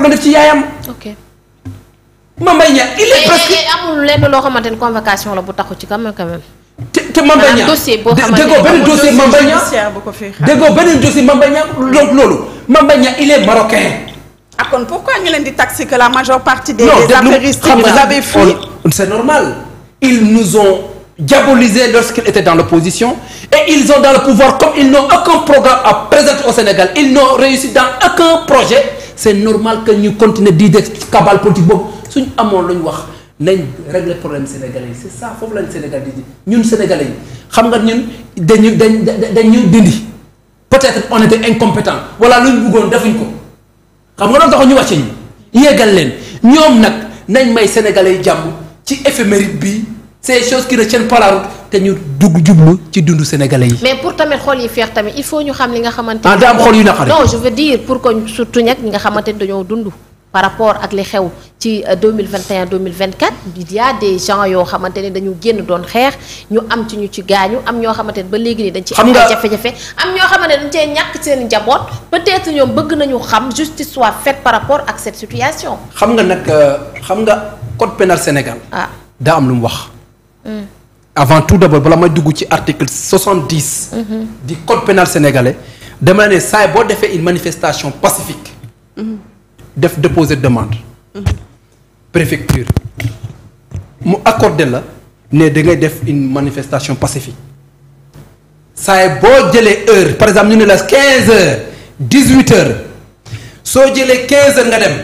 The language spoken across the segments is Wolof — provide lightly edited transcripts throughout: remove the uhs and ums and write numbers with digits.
nga def ci yaayam. ok Mame Mbaye Niang il est presque. amul lenn loo xamante ni convocation la bu taxu ci quand même. te Mame Mbaye Niang dossier boo xamante déggoo benn dossier Mame Mbaye Niang déggoo benn dossier Mame Mbaye Niang donc loolu Mame Mbaye Niang il est marocain. ah kon pourquoi ñu leen di taxer que la majeure partie des affairistes vous avez fui. C'est normal. Ils nous ont diabolisés lorsqu'ils étaient dans l'opposition et ils ont dans le pouvoir comme ils n'ont aucun programme à présenter au Sénégal, ils n'ont réussi dans aucun projet. C'est normal que ñu continuer di def cabale politique boobu suñu amoon lu ñu wax nañ régler problème sénégalais yi c'est ça foofu lañ Sénégal di ñun sénégalais yi xam nga ñun dañu dindi peut-être on était incompétent wala lu ñu bëggoon defuñ ko xam nga doon tax ñu wàcce ñu yéegal leen ñoom nag nañ may sénégalais yi jàmm ci éphéméride bi ces choses qui ne tiennent pas la route te ñu jublu ci dundu sénégalais yi. mais pour tamit xol yi feex tamit il faut ñu xam li nga xamante ni. daa am xol yu naqari. non je veux dire pour que surtout ñi nga xamante ni dañoo dund par rapport ak li xew ci 2021 2024 il y a des gens yoo xamante ne dañu génn doon xeex ñu am ci ñu ci gaañu am ñoo xamante ne ba léegi nii dañ ci am ay jafe-jafe am ñoo xamante ne dañ cee ñàkk seen njaboot peut-être ñoom bëgg nañu xam justice soit faite par rapport ak cette situation. xam nga nag code pénal Sénégal. daa am lu mu wax. avant tout d'abord bala may dugg ci article 70. du code pénal sénégalais dama ne saa boo defee une manifestation pacifique. def déposer demande. préfecture mu accordé la ne da ngay def une manifestation pacifique saa boo jëlee heure par exemple ñu ne la 15 heures 18 heures soo jëlee 15 heures nga dem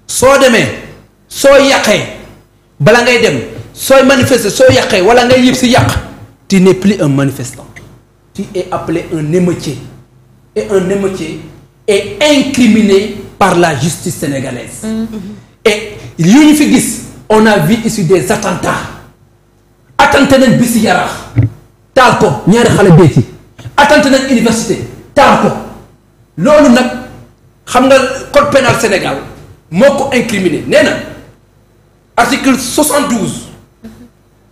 soo demee soo yàqee bala ngay dem. sooy manifester soo yàqee wala ngay yëb si yàq tu n'es plus un manifestant tu es appelé un émeutier et un émeutier est incriminé par la justice sénégalaise. Et yu ñu fi gis on a vu ici des attentats attenté nañ bisi Yaraax taal ko ñaari xale bee ci attenté nañ université taal ko loolu nag xam nga code pénal Sénégal moo ko incriminé nee na article 72.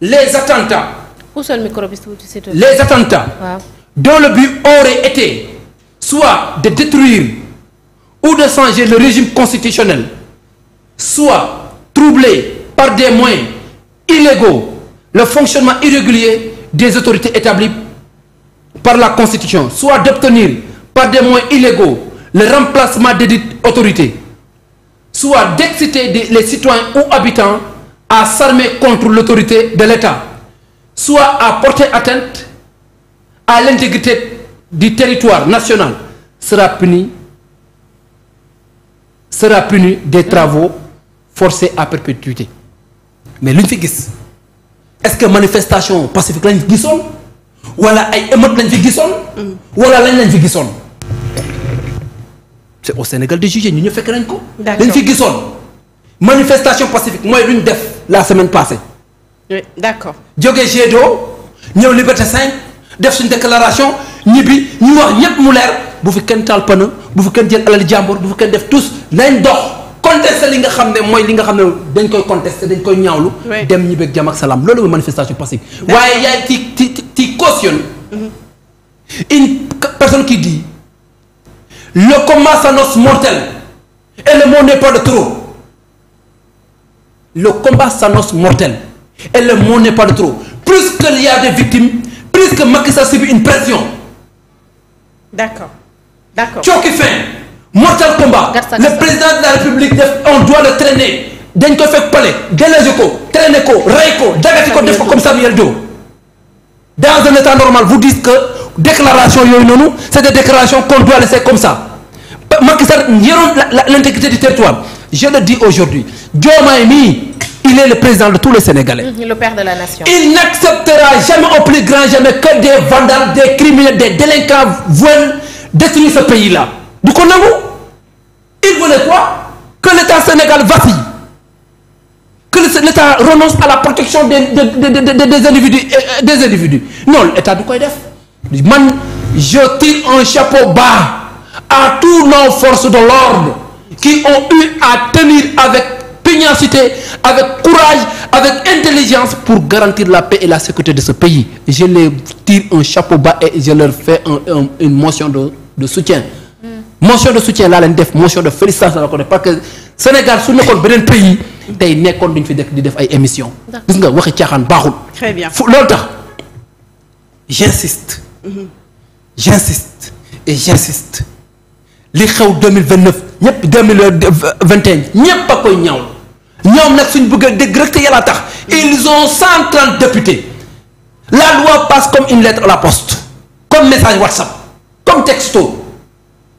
Les attentats. Les attentats. Wow. Dont le but aurait été soit de détruire ou de changer le régime constitutionnel, soit troubler par des moyens illégaux le fonctionnement irrégulier des autorités établies par la Constitution, soit d'obtenir par des moyens illégaux le remplacement des dites autorités, soit d'exciter les citoyens ou habitants à s'armer contre l'autorité de l'État, soit à porter atteinte à l'intégrité du territoire national, sera puni des travaux forcés à perpétuité. Mais lu ñu fi gis est-ce que manifestation pacifique lañ gisoon wala ay émeute lañ fi gisoon wala lañ fi gisoon c'est au Sénégal de juger ñu fekk nañ ko. lañ fi gisoon manifestation pacifique mooy lu ñu def la semaine passée. oui d'accord. jógee Gédo ñëw Liberté 5 def suñu déclaration ñibbi ñu wax ñëpp mu leer bu fi kenn taal pneu bu fi kenn jël alal jàmbur bu fi kenn def tous nañ dox contester li nga xam ne mooy li nga xam ne dañ koy contester dañ koy ñaawlu. dem ñibbi ak jàmm ak salaam loolu mooy manifestation pacifique. waaye yaay ci cautionne une personne qui dit le combat s'annonce mortel et le mot n'est pas de trop. Le combat s'annonce mortel et le mot n'est pas de trop. Plus qu'il y a des victimes, plus que Macky Sall subit une pression. D'accord. Cooki fin mortel combat. Le président de la République on doit le traîner. dañ ko fekk palais déloger ko traîner ko rey ko dagati ko def ko comme Samuel Doe. Dans un état normal vous dites que déclaration yooyu noonu c'est des déclarations qu'on doit laisser comme ça. Macky Sall yoroon l'intégrité du territoire. Je le dis aujourd'hui Diomaye mii il est le président de tous les Sénégalais. Le père de la nation. Il n'acceptera jamais au plus grand jamais que des vandales, des criminels, des délinquants veulent détruire ce pays-là. Du ko nangu. Il voulait quoi? Que l'État sénégalais vacille. Que l'État renonce à la protection des individus. Non, l'État du koy def. Man, je tire un chapeau bas à tous nos forces de l'ordre qui ont eu à tenir avec pugnacité, avec courage, avec intelligence pour garantir la paix et la sécurité de ce pays. Je les tire un chapeau bas et je leur fais une motion de soutien. motion de soutien laa leen def motion de félicitation la ko def parce que Sénégal su nekkoon beneen pays tey nekkoon duñ fi def di def ay émissions. gis nga waxi caaxaan baaxul. très bien loolu tax j'insiste. j'insiste et j'insiste li xew 2029 ñëpp 2021 ñëpp a koy ñaaw ñoom nag suñ bëgg a dégg rek te yàlla tax ils ont 130 députés la loi passe comme une lettre à la poste comme message WhatsApp comme texto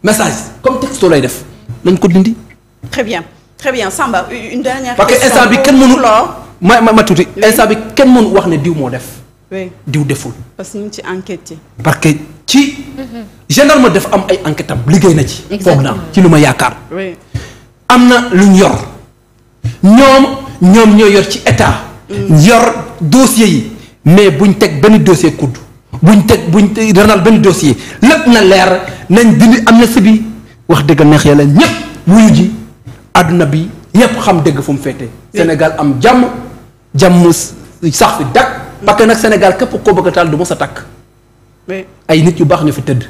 message comme texto lay def nañ ko dindi. très bien Samba une dernière parce question. que instant bi kenn mënu ma tuuti oui. instant bi kenn mënu wax ne diw moo def. oui diw deful. parce que ñu ngi ci enquête. parce que ci. gendarme def am ay enquête am liggéey na ci. foog naa ci lu ma yaakaar. oui am na lu ñu yor ñoom ñoo yor ci état. yor dossier yi mais buñ teg benn dossier kudd buñ renal benn dossier lépp na leer nañ dindi amnistie bi wax dëgg neex yàlla ñëpp wuyu ji àdduna bi ñëpp xam dëgg fu mu féete. Sénégal am jàmm sax fi dak parce que nag Sénégal képp koo bëgg a taal du mos a takk. ay nit yu baax ñu fi tëdd.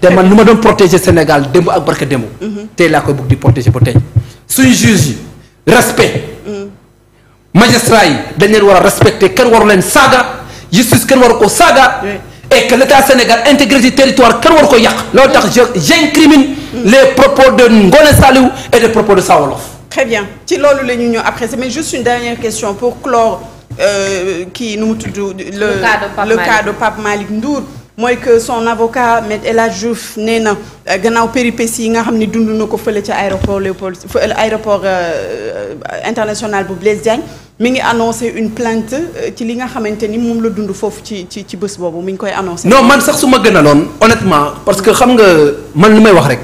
te man nu ma doon protéger Sénégal démb ak barke démb. tey laa koy bëgg di protéger ba tey suñu juge yi respect. magistrat yi dañ leen war a respecter kenn waru leen saaga justice kenn waru ko saaga. et que l'état Sénégal intégrité territoire kenn waru ko yàq. loolu tax j'incrimine les propos de Ngoné Saliou et les propos de Sa Wolof. très bien ci loolu la ñu ñëw après mais juste une dernière question pour clore kii nu mu tudd. le cas de Pape Malick Ndour. mooy que son avocat Me El Hadji Diouf nee na gannaaw péripéties yi nga xam ni dund na ko fële ca aéroport international bu Blaise Diagne mi ngi annoncé une plainte ci li nga xamante ni moom la dund foofu ci bés boobu mi ngi koy annoncé. non man sax su ma gënaloon honnêtement parce que xam nga man li may wax rek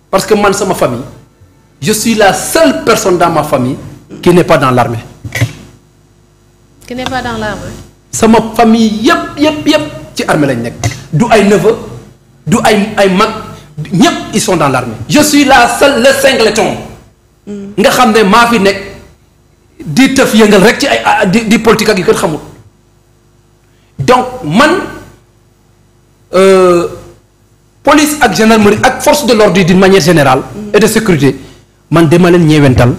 parce que man sama famille je suis la seule personne dans ma famille qui n'est pas dans l'armée. qui n'est pas dans l'armée. sama famille yëpp ci armée lañ nekk du ay neveu du ay mag ñëpp ils sont dans l'armée. je suis la seule le singleton. nga xam ne maa fi nekk di tëf yëngal rek ci ay di politique ak yu kër xamul donc man police ak gendarmerie ak force de l'ordre d'une manière générale. et de sécurité man dama leen ñeewental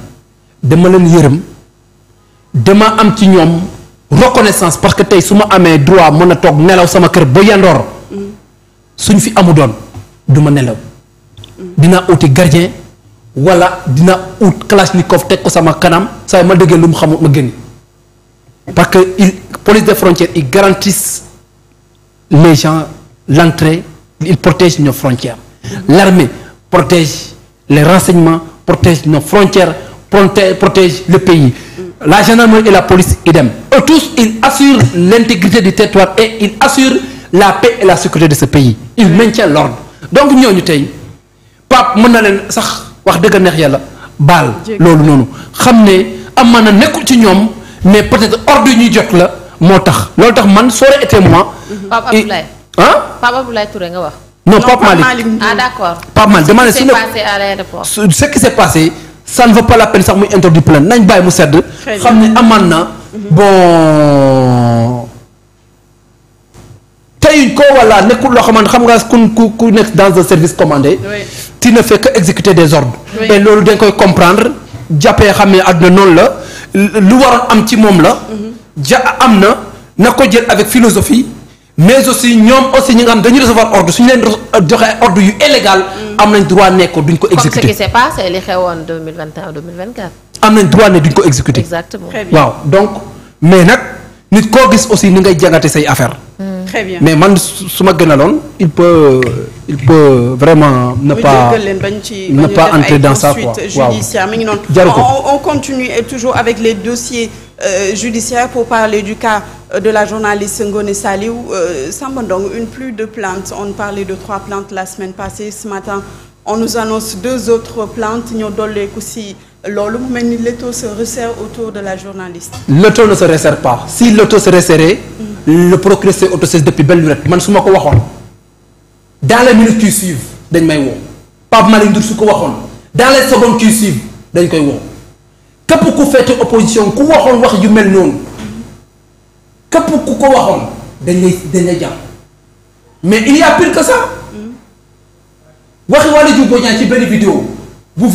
dama leen yërëm dama am ci ñoom. reconnaissance parce que tey su ma amee droit mën a toog nelaw sama kër ba yandoor suñ fi amu doon du ma nelaw dina uti gardien wala dina ut kalachnikov teg ko sama kanam saa ma déggee lu mu xamul ma génn parce que police des frontières ils garantissent les gens l'entrée ils protègent nos frontières l'armée protège les renseignements protège nos frontières protège le pays. La gendarmerie et la police idem. Eux tous ils assurent l'intégrité du territoire et ils assurent la paix et la sécurité de ce pays. Ils maintiennent l'ordre. Donc ñooñu tey Pape mën na leen sax wax dëgg neex yàlla baal. loolu noonu xam ne am na nekkul ci ñoom mais peut-être ordre yi ñuy jot la moo tax. loolu tax man ça aurait été moi. Pape Abdoulaye. Pape Abdoulaye Touré nga wax. non Pape Malick. Ah d'accord. Pape Malick dama ne ce qui s'est passé à l'aéroport. ce qui s'est passé. ça ne vaut pas la peine sax muy introduire plainte nañ bàyyi mu sedd. xam ne amaan na. bon tey ko walla nekkul loo xamante xam nga ku nekk dans un service commandé. tu ne fais que exécuter des ordres. et loolu dañ koy comprendre jàppee xam ne àdduna noonu la lu waroon am ci moom la. am na ko jël avec philosophie. mais aussi ñoom aussi ñi nga xam dañuy recevoir ordre suñu leen joxe ordre yu illégal am nañ droit ne ko duñ ko exécuter. comme ce qui s'est passé li xewoon 2021 2024. am nañ droit ne duñ ko exécuter. exactement waaw donc mais nag nit koo gis aussi ni ngay jàngate say affaire très bien mais man su ma gënaloon il peut vraiment ne pas entrer dans ça quoi judiciaire mi ngi noonu. on continue et toujours avec les dossiers judiciaires pour parler du cas de la journaliste Ngoné Saliou. Samba Ndong, une pluie de plaintes. On parlait de 3 plaintes la semaine passée. Ce matin, on nous annonce 2 autres plaintes. ñoo dolleeku si loolu mu mel ni l'étau se resserre autour de la journaliste. L'étau ne se resserre pas. Si l'étau se resserrait, le procureur s'est autosaisi depuis belle lurette. Man su ma ko waxoon dans les minutes qui suivent dañ may woo Pape Malick Ndour su ko waxoon dans les secondes qui suivent dañ koy woo képp ku féete opposition ku waxoon wax yu mel noonu képp ku ko waxoon dañ lay jàpp mais il y a pire que ça waxi Waly Diouf Bodiang ci benn vidéo bu